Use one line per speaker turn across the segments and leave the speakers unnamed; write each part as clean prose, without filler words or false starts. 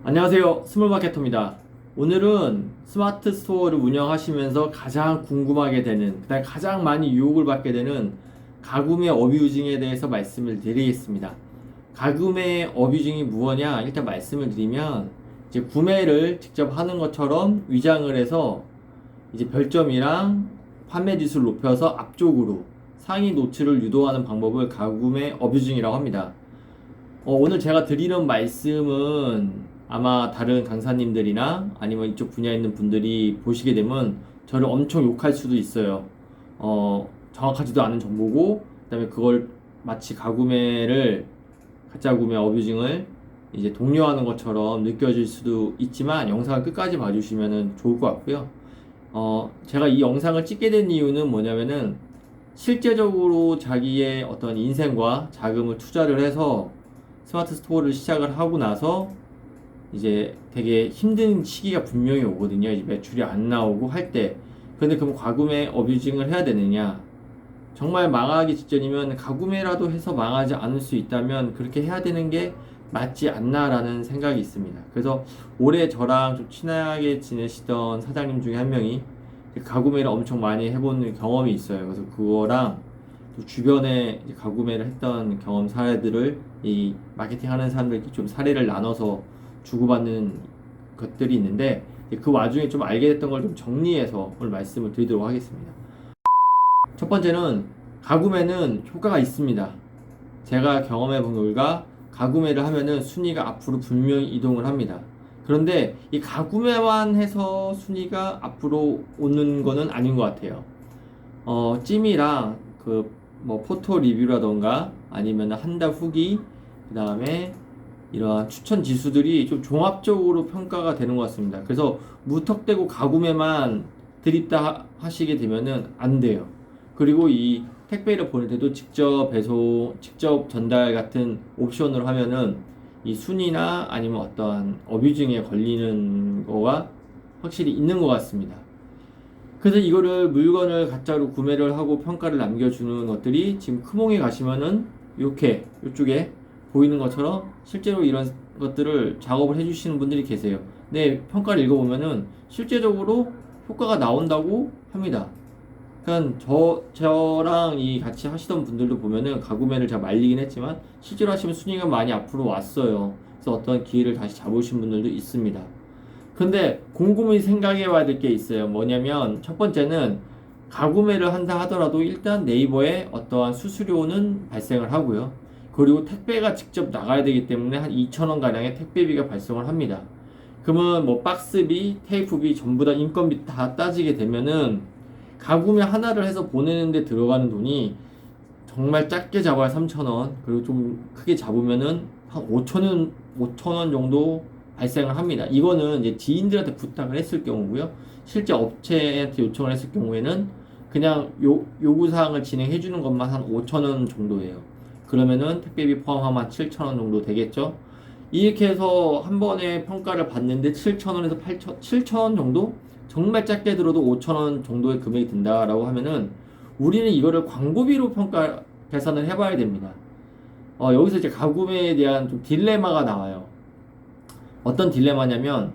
안녕하세요. 스몰마케터입니다. 오늘은 스마트 스토어를 운영하시면서 가장 궁금하게 되는, 그다음에 가장 많이 유혹을 받게 되는 가구매 어뷰징에 대해서 말씀을 드리겠습니다. 가구매 어뷰징이 무엇냐? 일단 말씀을 드리면, 이제 구매를 직접 하는 것처럼 위장을 해서 이제 별점이랑 판매 지수를 높여서 앞쪽으로 상위 노출을 유도하는 방법을 가구매 어뷰징이라고 합니다. 오늘 제가 드리는 말씀은 아마 다른 강사님들이나 아니면 이쪽 분야에 있는 분들이 보시게 되면 저를 엄청 욕할 수도 있어요. 정확하지도 않은 정보고, 그다음에 그걸 마치 가구매를, 가짜 구매 어뷰징을 이제 독려하는 것처럼 느껴질 수도 있지만 영상을 끝까지 봐주시면 좋을 것 같고요. 제가 이 영상을 찍게 된 이유는 뭐냐면은 실제적으로 자기의 어떤 인생과 자금을 투자를 해서 스마트 스토어를 시작을 하고 나서 이제 되게 힘든 시기가 분명히 오거든요. 이제 매출이 안 나오고 할 때. 근데 그럼 가구매 어뷰징을 해야 되느냐? 정말 망하기 직전이면 가구매라도 해서 망하지 않을 수 있다면 그렇게 해야 되는 게 맞지 않나라는 생각이 있습니다. 그래서 올해 저랑 좀 친하게 지내시던 사장님 중에 한 명이 가구매를 엄청 많이 해본 경험이 있어요. 그래서 그거랑 또 주변에 가구매를 했던 경험 사례들을 이 마케팅 하는 사람들끼리 좀 사례를 나눠서 주고받는 것들이 있는데, 그 와중에 좀 알게 됐던 걸 좀 정리해서 오늘 말씀을 드리도록 하겠습니다. 첫 번째는 가구매는 효과가 있습니다. 제가 경험해 본 결과 가구매를 하면은 순위가 앞으로 분명히 이동을 합니다. 그런데 이 가구매만 해서 순위가 앞으로 오는 거는 아닌 것 같아요. 찜이랑 포토 리뷰라던가 아니면 한 달 후기, 그 다음에 이러한 추천 지수들이 좀 종합적으로 평가가 되는 것 같습니다. 그래서 무턱대고 가구매만 드립다 하시게 되면은 안 돼요. 그리고 이 택배를 보낼 때도 직접 배송, 직접 전달 같은 옵션으로 하면은 이 순위나 아니면 어떠한 어뷰징에 걸리는 거가 확실히 있는 것 같습니다. 그래서 이거를 물건을 가짜로 구매를 하고 평가를 남겨주는 것들이 지금 크몽에 가시면은 이렇게 이쪽에 보이는 것처럼 실제로 이런 것들을 작업을 해주시는 분들이 계세요. 네, 평가를 읽어보면은 실제적으로 효과가 나온다고 합니다. 그러니까 저랑 이 같이 하시던 분들도 보면은 가구매를 제가 말리긴 했지만 실제로 하시면 순위가 많이 앞으로 왔어요. 그래서 어떤 기회를 다시 잡으신 분들도 있습니다. 근데 곰곰이 생각해 봐야 될 게 있어요. 뭐냐면 첫 번째는 가구매를 한다 하더라도 일단 네이버에 어떠한 수수료는 발생을 하고요. 그리고 택배가 직접 나가야 되기 때문에 한 2,000원 가량의 택배비가 발생을 합니다. 그러면 뭐 박스비, 테이프비 전부 다 인건비 다 따지게 되면은 가구매 하나를 해서 보내는데 들어가는 돈이 정말 작게 잡아야 3,000원, 그리고 좀 크게 잡으면은 한 5,000원 정도 발생을 합니다. 이거는 이제 지인들한테 부탁을 했을 경우고요. 실제 업체한테 요청을 했을 경우에는 그냥 요구사항을 진행해 주는 것만 한 5,000원 정도예요. 그러면은 택배비 포함하면 7,000원 정도 되겠죠. 이렇게 해서 한 번에 평가를 받는데 7,000원에서 7,000원 정도? 정말 작게 들어도 5,000원 정도의 금액이 든다라고 하면은 우리는 이거를 광고비로 계산을 해봐야 됩니다. 여기서 이제 가구매에 대한 좀 딜레마가 나와요. 어떤 딜레마냐면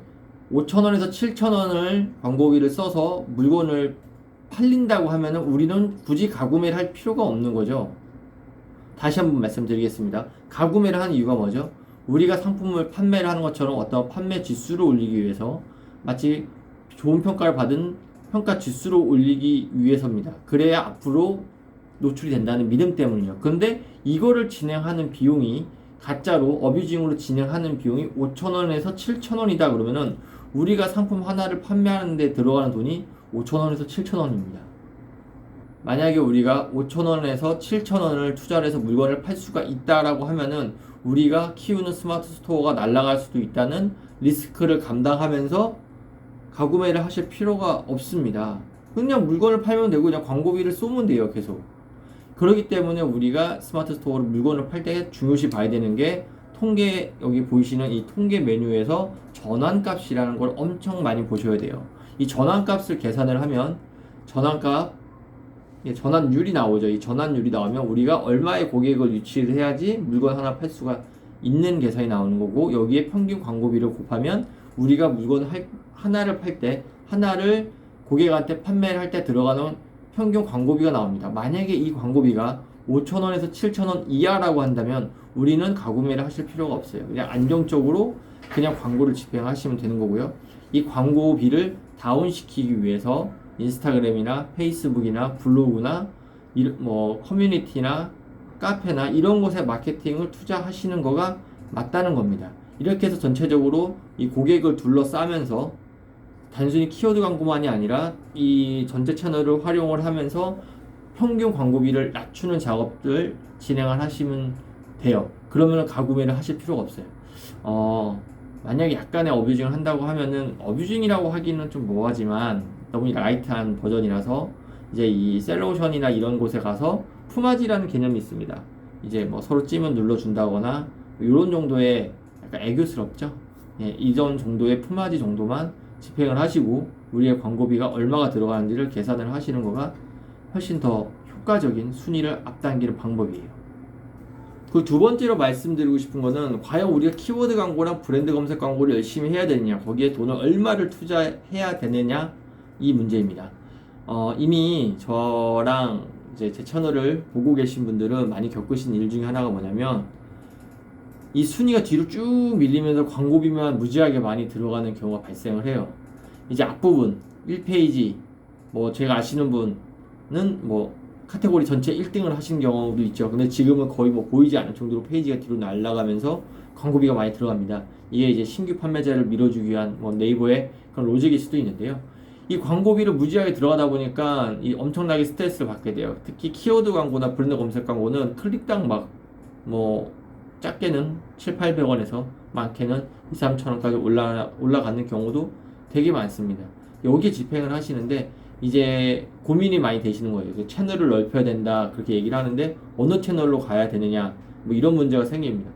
5,000원에서 7,000원을 광고비를 써서 물건을 팔린다고 하면은 우리는 굳이 가구매를 할 필요가 없는 거죠. 다시 한번 말씀드리겠습니다. 가구매를 하는 이유가 뭐죠? 우리가 상품을 판매를 하는 것처럼 어떤 판매 지수를 올리기 위해서, 마치 좋은 평가를 받은 평가 지수를 올리기 위해서입니다. 그래야 앞으로 노출이 된다는 믿음 때문이죠. 그런데 이거를 진행하는 비용이 가짜로 어뷰징으로 진행하는 비용이 5,000원에서 7,000원이다 그러면은 우리가 상품 하나를 판매하는데 들어가는 돈이 5,000원에서 7,000원입니다. 만약에 우리가 5,000원에서 7,000원을 투자를 해서 물건을 팔 수가 있다라고 하면은 우리가 키우는 스마트 스토어가 날아갈 수도 있다는 리스크를 감당하면서 가구매를 하실 필요가 없습니다. 그냥 물건을 팔면 되고 그냥 광고비를 쏘면 돼요, 계속. 그렇기 때문에 우리가 스마트 스토어로 물건을 팔 때 중요시 봐야 되는 게 통계, 여기 보이시는 이 통계 메뉴에서 전환값이라는 걸 엄청 많이 보셔야 돼요. 이 전환값을 계산을 하면 전환값, 전환율이 나오죠. 이 전환율이 나오면 우리가 얼마의 고객을 유치를 해야지 물건 하나 팔 수가 있는 계산이 나오는 거고, 여기에 평균 광고비를 곱하면 우리가 물건 하나를 팔 때, 하나를 고객한테 판매를 할 때 들어가는 평균 광고비가 나옵니다. 만약에 이 광고비가 5,000원에서 7,000원 이하라고 한다면 우리는 가구매를 하실 필요가 없어요. 그냥 안정적으로 그냥 광고를 집행하시면 되는 거고요. 이 광고비를 다운시키기 위해서 인스타그램이나 페이스북이나 블로그나 뭐 커뮤니티나 카페나 이런 곳에 마케팅을 투자하시는 거가 맞다는 겁니다. 이렇게 해서 전체적으로 이 고객을 둘러싸면서 단순히 키워드 광고만이 아니라 이 전체 채널을 활용을 하면서 평균 광고비를 낮추는 작업들 진행을 하시면 돼요. 그러면 가구매를 하실 필요가 없어요. 만약에 약간의 어뷰징을 한다고 하면은, 어뷰징이라고 하기는 좀 뭐하지만 너무 라이트한 버전이라서 이제 이 셀러오션이나 이런 곳에 가서 품앗이라는 개념이 있습니다. 이제 뭐 서로 찜을 눌러준다거나 이런 정도의 약간 애교스럽죠. 예, 이전 정도의 품앗이 정도만 집행을 하시고 우리의 광고비가 얼마가 들어가는지를 계산을 하시는 거가 훨씬 더 효과적인 순위를 앞당기는 방법이에요. 그 두 번째로 말씀드리고 싶은 거는, 과연 우리가 키워드 광고랑 브랜드 검색 광고를 열심히 해야 되느냐, 거기에 돈을 얼마를 투자해야 되느냐, 이 문제입니다. 이미 저랑 이제 제 채널을 보고 계신 분들은 많이 겪으신 일 중에 하나가 뭐냐면, 이 순위가 뒤로 쭉 밀리면서 광고비만 무지하게 많이 들어가는 경우가 발생을 해요. 이제 앞부분 1페이지, 뭐 제가 아시는 분은 뭐 카테고리 전체 1등을 하신 경우도 있죠. 근데 지금은 거의 뭐 보이지 않을 정도로 페이지가 뒤로 날아가면서 광고비가 많이 들어갑니다. 이게 이제 신규 판매자를 밀어주기 위한 뭐 네이버의 그런 로직일 수도 있는데요. 이 광고비를 무지하게 들어가다 보니까 이 엄청나게 스트레스를 받게 돼요. 특히 키워드 광고나 브랜드 검색 광고는 클릭당 막 뭐 작게는 7,800원에서 많게는 2,3,000원까지 올라가는 경우도 되게 많습니다. 여기에 집행을 하시는데 이제 고민이 많이 되시는 거예요. 채널을 넓혀야 된다 그렇게 얘기를 하는데 어느 채널로 가야 되느냐, 뭐 이런 문제가 생깁니다.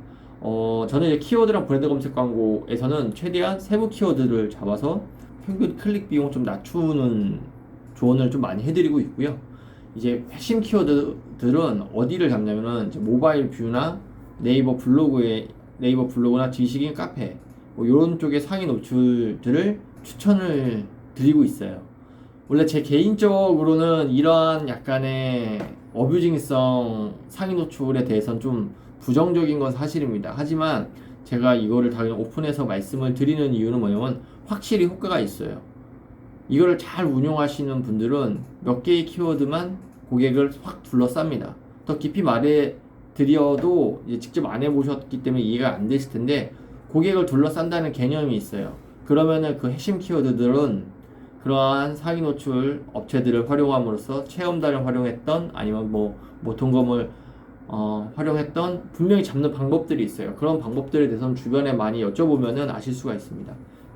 저는 이제 키워드랑 브랜드 검색 광고에서는 최대한 세부 키워드를 잡아서 평균 클릭 비용 좀 낮추는 조언을 좀 많이 해드리고 있고요. 이제 핵심 키워드들은 어디를 잡냐면은 이제 모바일 뷰나 네이버 블로그나 지식인 카페 뭐 이런 쪽의 상위 노출들을 추천을 드리고 있어요. 원래 제 개인적으로는 이러한 약간의 어뷰징성 상위 노출에 대해서는 좀 부정적인 건 사실입니다. 하지만 제가 이거를 당연히 오픈해서 말씀을 드리는 이유는 뭐냐면, 확실히 효과가 있어요. 이거를 잘 운용하시는 분들은 몇 개의 키워드만 고객을 확 둘러쌉니다. 더 깊이 말해 드려도 이제 직접 안 해보셨기 때문에 이해가 안 되실 텐데, 고객을 둘러싼다는 개념이 있어요. 그러면은 그 핵심 키워드들은 그러한 상위 노출 업체들을 활용함으로써 체험단을 활용했던, 아니면 뭐 동검을 활용했던 분명히 잡는 방법들이 있어요. 그런 방법들에 대해서는 주변에 많이 여쭤보면은 아실 수가 있습니다.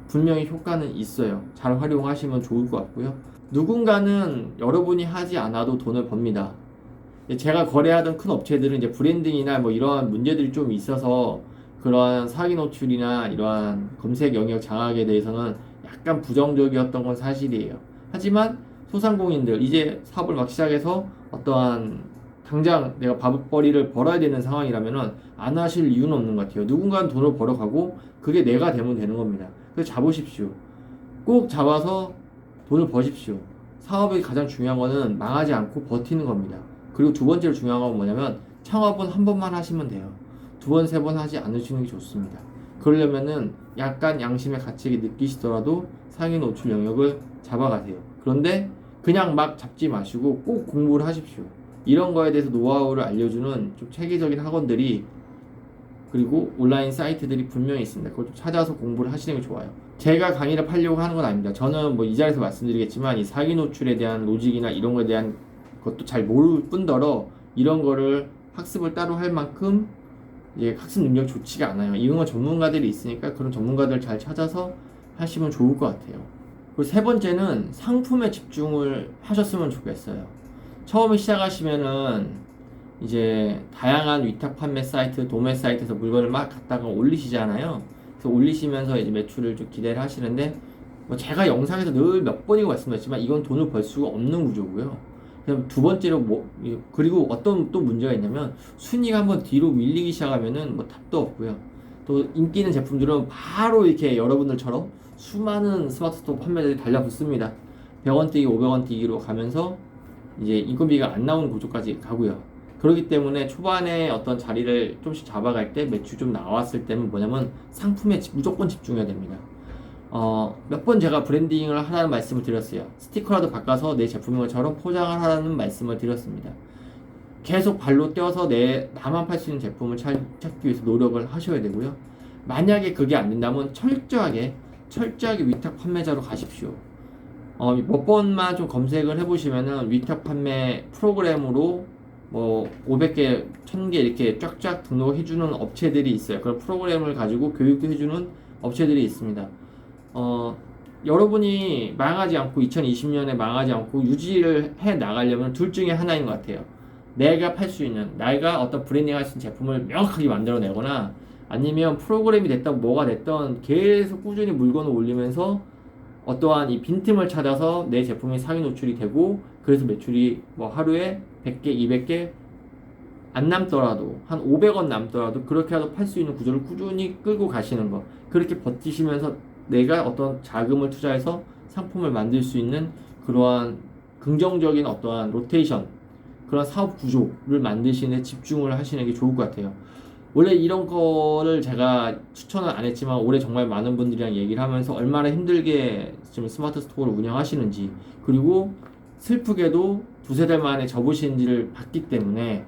분명히 효과는 있어요. 잘 활용하시면 좋을 것 같고요. 누군가는 여러분이 하지 않아도 돈을 법니다. 제가 거래하던 큰 업체들은 이제 브랜딩이나 뭐 이러한 문제들이 좀 있어서 그러한 사기 노출이나 이러한 검색 영역 장악에 대해서는 약간 부정적이었던 건 사실이에요. 하지만 소상공인들 이제 사업을 막 시작해서 어떠한 당장 내가 밥벌이를 벌어야 되는 상황이라면은 안 하실 이유는 없는 것 같아요. 누군가는 돈을 벌어가고 그게 내가 되면 되는 겁니다. 그래서 잡으십시오. 꼭 잡아서 돈을 버십시오. 사업이 가장 중요한 거는 망하지 않고 버티는 겁니다. 그리고 두 번째로 중요한 건 뭐냐면, 창업은 한 번만 하시면 돼요. 두 번, 세 번 하지 않으시는 게 좋습니다. 그러려면은 약간 양심의 가책이 느끼시더라도 상위 노출 영역을 잡아가세요. 그런데 그냥 막 잡지 마시고 꼭 공부를 하십시오. 이런 거에 대해서 노하우를 알려주는 좀 체계적인 학원들이, 그리고 온라인 사이트들이 분명히 있습니다. 그걸 좀 찾아서 공부를 하시는 게 좋아요. 제가 강의를 팔려고 하는 건 아닙니다. 저는 뭐 이 자리에서 말씀드리겠지만, 이 사기 노출에 대한 로직이나 이런 거에 대한 것도 잘 모를 뿐더러 이런 거를 학습을 따로 할 만큼 이제 학습 능력이 좋지가 않아요. 이런 건 전문가들이 있으니까 그런 전문가들 잘 찾아서 하시면 좋을 것 같아요. 그리고 세 번째는 상품에 집중을 하셨으면 좋겠어요. 처음에 시작하시면은 이제 다양한 위탁 판매 사이트, 도매 사이트에서 물건을 막 갖다가 올리시잖아요. 그래서 올리시면서 이제 매출을 좀 기대를 하시는데, 뭐 제가 영상에서 늘 몇 번이고 말씀드렸지만 이건 돈을 벌 수가 없는 구조고요. 그다음 두 번째로 그리고 어떤 또 문제가 있냐면 순위가 한번 뒤로 밀리기 시작하면은 뭐 답도 없고요. 또 인기 있는 제품들은 바로 이렇게 여러분들처럼 수많은 스마트 스토어 판매자들이 달라붙습니다. 100원 뛰기, 500원 뛰기로 가면서 이제 인건비가 안 나오는 구조까지 가고요. 그렇기 때문에 초반에 어떤 자리를 좀씩 잡아갈 때 매출 좀 나왔을 때는 뭐냐면 상품에 무조건 집중해야 됩니다. 몇 번 제가 브랜딩을 하라는 말씀을 드렸어요. 스티커라도 바꿔서 내 제품인 것처럼 포장을 하라는 말씀을 드렸습니다. 계속 발로 뛰어서 나만 팔 수 있는 제품을 찾기 위해서 노력을 하셔야 되고요. 만약에 그게 안 된다면 철저하게 위탁 판매자로 가십시오. 몇 번만 좀 검색을 해보시면은 위탁 판매 프로그램으로 뭐 500개, 1000개 이렇게 쫙쫙 등록해주는 업체들이 있어요. 그런 프로그램을 가지고 교육도 해주는 업체들이 있습니다. 여러분이 망하지 않고 2020년에 망하지 않고 유지를 해 나가려면 둘 중에 하나인 것 같아요. 내가 팔 수 있는, 내가 어떤 브랜딩 할 수 있는 제품을 명확하게 만들어 내거나 아니면 프로그램이 됐던 뭐가 됐던 계속 꾸준히 물건을 올리면서 어떠한 이 빈틈을 찾아서 내 제품이 상위 노출이 되고 그래서 매출이 뭐 하루에 100개, 200개 안 남더라도 한 500원 남더라도 그렇게라도 팔 수 있는 구조를 꾸준히 끌고 가시는 거. 그렇게 버티시면서 내가 어떤 자금을 투자해서 상품을 만들 수 있는 그러한 긍정적인 어떠한 로테이션, 그런 사업 구조를 만드시는 데 집중을 하시는 게 좋을 것 같아요. 원래 이런 거를 제가 추천은 안 했지만 올해 정말 많은 분들이랑 얘기를 하면서 얼마나 힘들게 지금 스마트 스토어를 운영하시는지, 그리고 슬프게도 두세 달 만에 접으신지를 봤기 때문에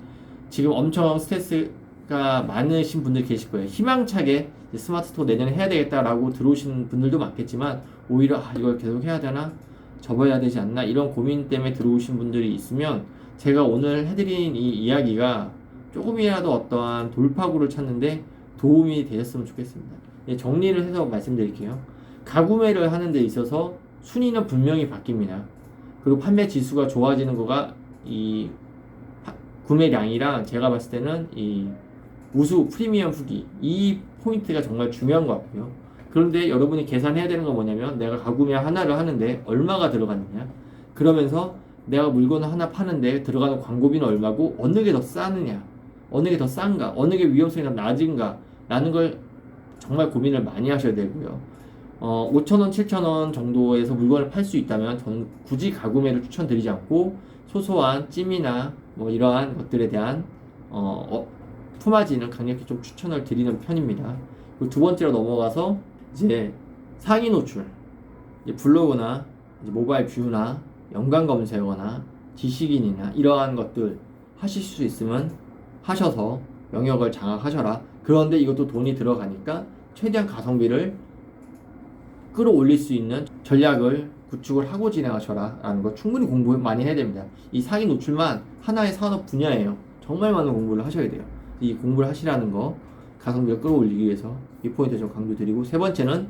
지금 엄청 스트레스가 많으신 분들 계실 거예요. 희망차게 스마트 스토어 내년에 해야 되겠다라고 들어오시는 분들도 많겠지만 오히려 이걸 계속 해야 되나? 접어야 되지 않나? 이런 고민 때문에 들어오신 분들이 있으면 제가 오늘 해드린 이 이야기가 조금이라도 어떠한 돌파구를 찾는데 도움이 되셨으면 좋겠습니다. 예, 정리를 해서 말씀드릴게요. 가구매를 하는 데 있어서 순위는 분명히 바뀝니다. 그리고 판매 지수가 좋아지는 거가 이 구매량이랑 제가 봤을 때는 이 우수 프리미엄 후기, 이 포인트가 정말 중요한 것 같고요. 그런데 여러분이 계산해야 되는 건 뭐냐면 내가 가구매 하나를 하는데 얼마가 들어갔느냐, 그러면서 내가 물건을 하나 파는데 들어가는 광고비는 얼마고 어느 게 더 싸느냐, 어느 게 더 싼가, 어느 게 위험성이 더 낮은가 라는 걸 정말 고민을 많이 하셔야 되고요. 5,000원, 7,000원 정도에서 물건을 팔 수 있다면 저는 굳이 가구매를 추천드리지 않고 소소한 찜이나 뭐 이러한 것들에 대한 품앗이는 강력히 좀 추천을 드리는 편입니다. 그리고 두 번째로 넘어가서 이제 상위 노출, 이제 블로그나 이제 모바일 뷰나 연관 검색어나 지식인이나 이러한 것들 하실 수 있으면 하셔서 영역을 장악하셔라. 그런데 이것도 돈이 들어가니까 최대한 가성비를 끌어올릴 수 있는 전략을 구축을 하고 진행하셔라 라는 거 충분히 공부 많이 해야 됩니다. 이 상위 노출만 하나의 산업 분야예요. 정말 많은 공부를 하셔야 돼요. 이 공부를 하시라는 거, 가성비를 끌어올리기 위해서 이 포인트 좀 강조드리고, 세 번째는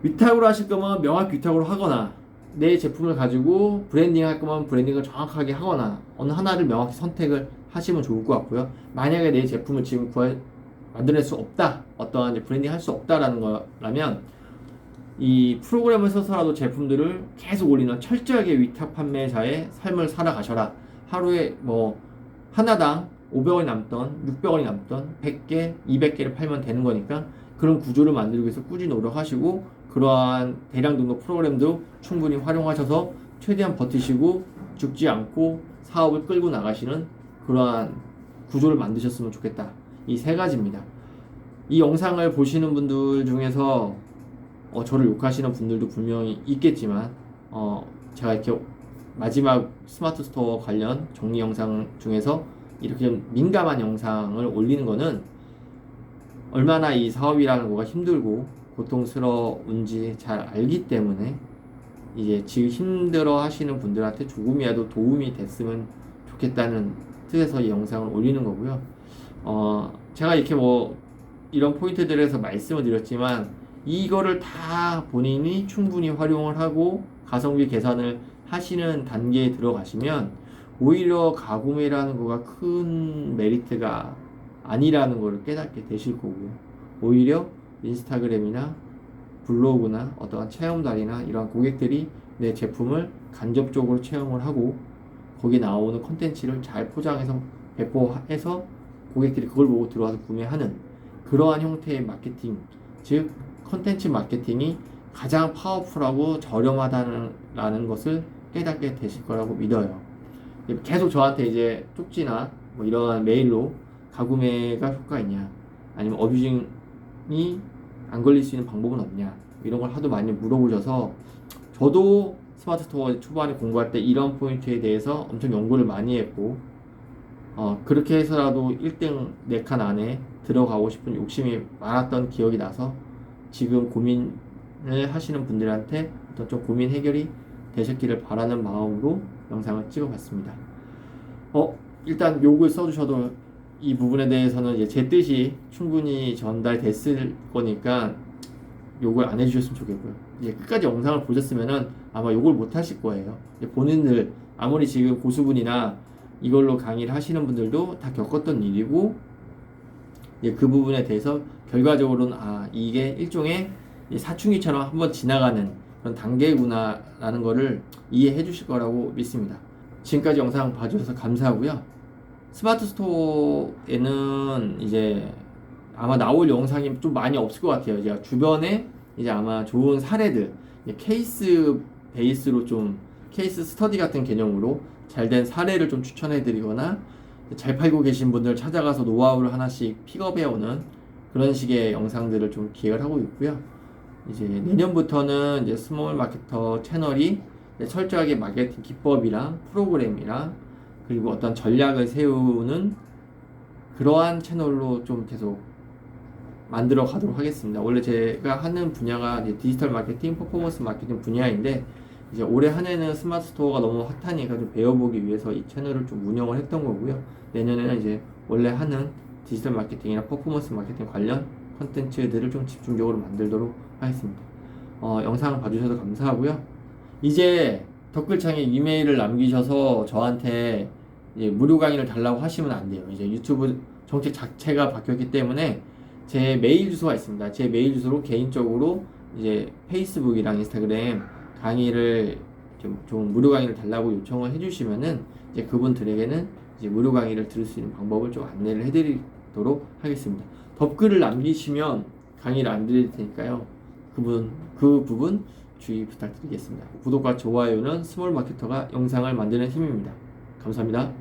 위탁으로 하실 거면 명확히 위탁으로 하거나 내 제품을 가지고 브랜딩 할 거면 브랜딩을 정확하게 하거나 어느 하나를 명확히 선택을 하시면 좋을 것 같고요. 만약에 내 제품을 지금 만들어낼 수 없다, 어떠한 이제 브랜딩 할 수 없다라는 거라면 이 프로그램을 써서라도 제품들을 계속 올리는 철저하게 위탁 판매자의 삶을 살아가셔라. 하루에 뭐 하나당 500원이 남던 600원이 남던 100개, 200개를 팔면 되는 거니까 그런 구조를 만들기 위해서 꾸준히 노력하시고 그러한 대량 등록 프로그램도 충분히 활용하셔서 최대한 버티시고 죽지 않고 사업을 끌고 나가시는 그러한 구조를 만드셨으면 좋겠다. 이 세 가지입니다. 이 영상을 보시는 분들 중에서 저를 욕하시는 분들도 분명히 있겠지만 제가 이렇게 마지막 스마트 스토어 관련 정리 영상 중에서 이렇게 민감한 영상을 올리는 거는 얼마나 이 사업이라는 거가 힘들고 고통스러운지 잘 알기 때문에 이제 지금 힘들어 하시는 분들한테 조금이라도 도움이 됐으면 좋겠다는 뜻에서 이 영상을 올리는 거고요. 제가 이렇게 뭐 이런 포인트들에서 말씀을 드렸지만 이거를 다 본인이 충분히 활용을 하고 가성비 계산을 하시는 단계에 들어가시면 오히려 가구매라는 거가 큰 메리트가 아니라는 걸 깨닫게 되실 거고요. 오히려 인스타그램이나 블로그나 어떠한 체험단이나 이런 고객들이 내 제품을 간접적으로 체험을 하고 거기에 나오는 콘텐츠를 잘 포장해서 배포해서 고객들이 그걸 보고 들어와서 구매하는 그러한 형태의 마케팅, 즉 콘텐츠 마케팅이 가장 파워풀하고 저렴하다는 것을 깨닫게 되실 거라고 믿어요. 계속 저한테 이제 쪽지나 뭐 이러한 메일로 가구매가 효과 있냐, 아니면 어뷰징이 안 걸릴 수 있는 방법은 없냐, 이런 걸 하도 많이 물어보셔서 저도 스마트 스토어 초반에 공부할 때 이런 포인트에 대해서 엄청 연구를 많이 했고, 그렇게 해서라도 1등 4칸 안에 들어가고 싶은 욕심이 많았던 기억이 나서 지금 고민을 하시는 분들한테 어떤 좀 고민 해결이 되셨기를 바라는 마음으로 영상을 찍어봤습니다. 일단 욕을 써주셔도 이 부분에 대해서는 이제 제 뜻이 충분히 전달됐을 거니까 욕을 안 해주셨으면 좋겠고요. 이제 끝까지 영상을 보셨으면은 아마 욕을 못 하실 거예요. 본인들 아무리 지금 고수분이나 이걸로 강의를 하시는 분들도 다 겪었던 일이고, 그 부분에 대해서 결과적으로는 이게 일종의 사춘기처럼 한번 지나가는 그런 단계구나라는 거를 이해해 주실 거라고 믿습니다. 지금까지 영상 봐주셔서 감사하고요. 스마트 스토어에는 이제 아마 나올 영상이 좀 많이 없을 것 같아요. 제가 주변에 이제 아마 좋은 사례들, 케이스 베이스로 좀 케이스 스터디 같은 개념으로 잘된 사례를 좀 추천해 드리거나 잘 팔고 계신 분들 찾아가서 노하우를 하나씩 픽업해 오는 그런 식의 영상들을 좀 기획을 하고 있고요. 이제 내년부터는 이제 스몰 마케터 채널이 철저하게 마케팅 기법이랑 프로그램이랑 그리고 어떤 전략을 세우는 그러한 채널로 좀 계속 만들어 가도록 하겠습니다. 원래 제가 하는 분야가 이제 디지털 마케팅, 퍼포먼스 마케팅 분야인데, 이제 올해 한 해는 스마트 스토어가 너무 핫하니까 좀 배워보기 위해서 이 채널을 좀 운영을 했던 거고요. 내년에는 이제 원래 하는 디지털 마케팅이나 퍼포먼스 마케팅 관련 컨텐츠들을 좀 집중적으로 만들도록 하겠습니다. 영상을 봐주셔서 감사하고요. 이제 댓글창에 이메일을 남기셔서 저한테 이제 무료 강의를 달라고 하시면 안 돼요. 이제 유튜브 정책 자체가 바뀌었기 때문에 제 메일 주소가 있습니다. 제 메일 주소로 개인적으로 이제 페이스북이랑 인스타그램 강의를 좀 무료 강의를 달라고 요청을 해주시면은 이제 그분들에게는 이제 무료 강의를 들을 수 있는 방법을 좀 안내를 해드리도록 하겠습니다. 댓글을 남기시면 강의를 안 드릴 테니까요. 그 부분 주의 부탁드리겠습니다. 구독과 좋아요는 스몰 마케터가 영상을 만드는 힘입니다. 감사합니다.